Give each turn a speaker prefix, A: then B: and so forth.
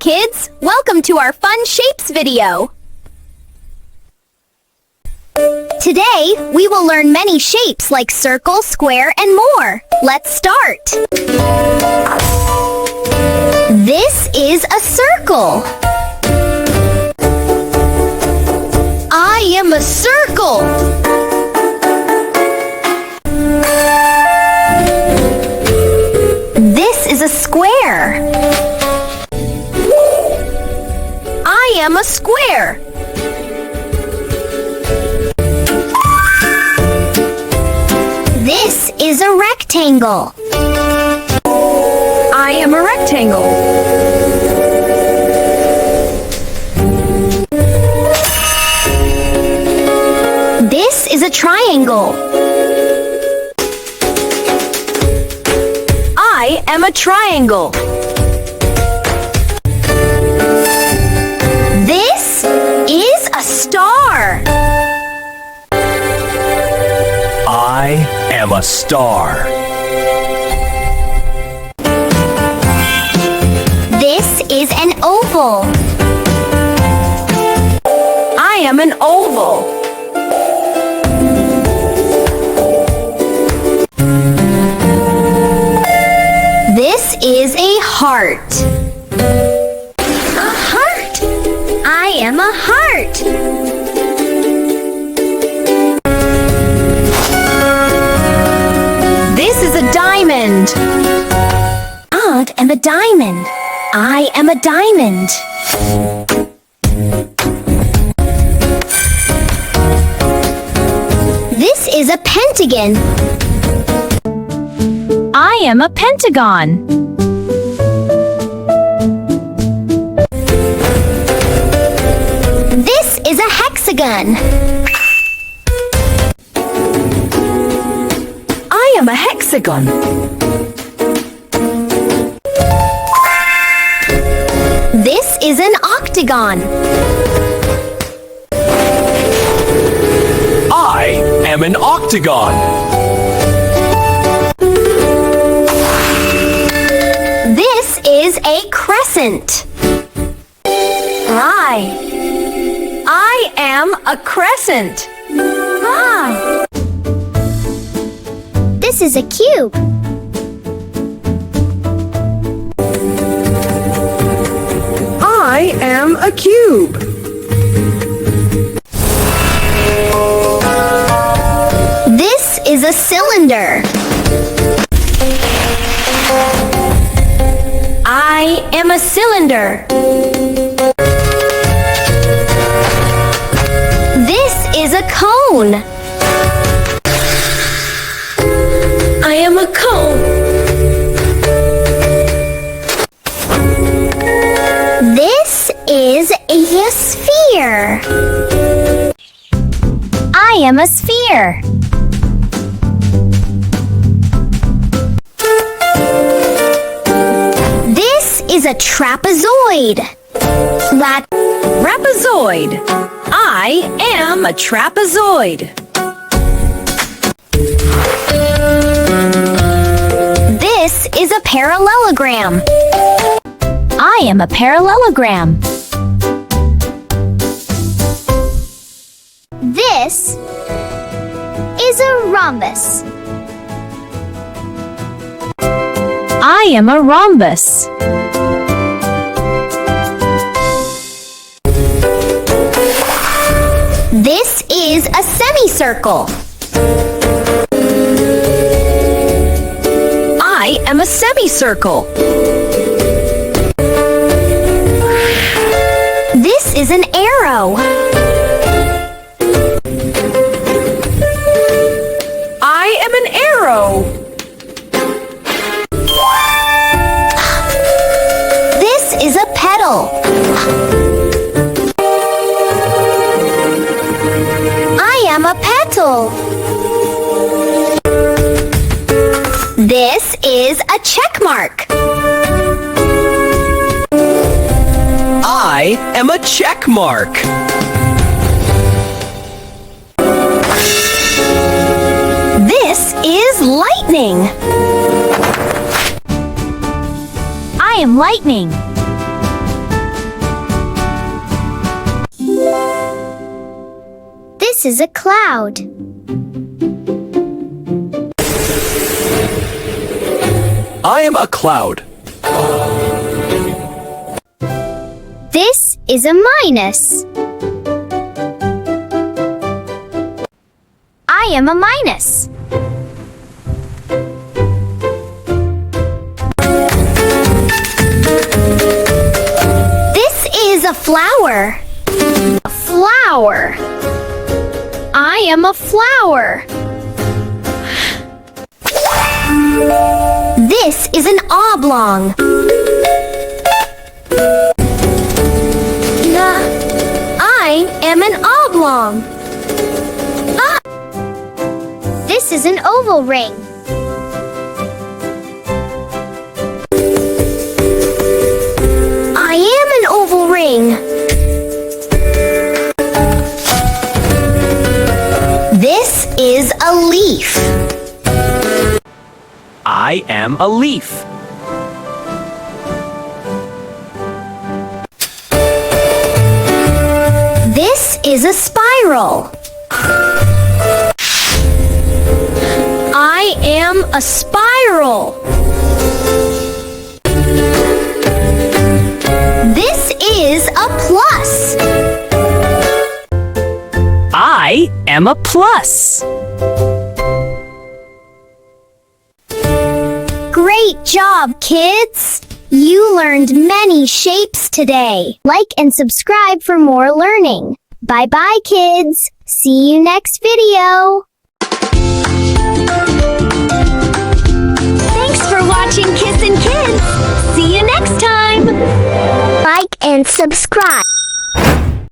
A: kids! Welcome to our Fun Shapes video! Today, we will learn many shapes like circle, square, and more. Let's start! This is a circle. I am a circle. This is a square. I am a square. This is a rectangle. I am a rectangle. This is a triangle. I am a triangle. This is a star.
B: I am a star.
A: This is an oval. I am an oval. This is a heart. A heart. I am a heart. This is a diamond. I am a diamond. I am a diamond. This is a pentagon. I am a pentagon. This is a hexagon. I am a hexagon. This is an octagon.
B: I am an octagon.
A: This is a crescent. I am a crescent. This is a cube.
C: I am a cube.
A: This is a cylinder. I am a cylinder. This is a cone. I am a cone. This is a sphere. I am a sphere. This is a trapezoid. Trapezoid. I am a trapezoid. This is a parallelogram. I am a parallelogram. This is a rhombus. I am a rhombus. This is a semicircle. I am a semicircle. This is an arrow.
C: I am an arrow.
A: This is a petal. I am a petal. This is a check mark.
B: I am a check mark.
A: This is lightning. I am lightning. This is a cloud.
B: I am a cloud.
A: This is a minus. I am a minus. This is a flower. A flower. I am a flower. This is an oblong. I am an oblong. This is an oval ring. I am an oval ring. This is a leaf.
B: I am a leaf.
A: This is a spiral. I am a spiral. This is a plus.
D: I am a plus.
A: Great job, kids! You learned many shapes today. Like and subscribe for more learning. Bye-bye, kids. See you next video. Thanks for watching Kissin' Kids. See you next time. Like and subscribe.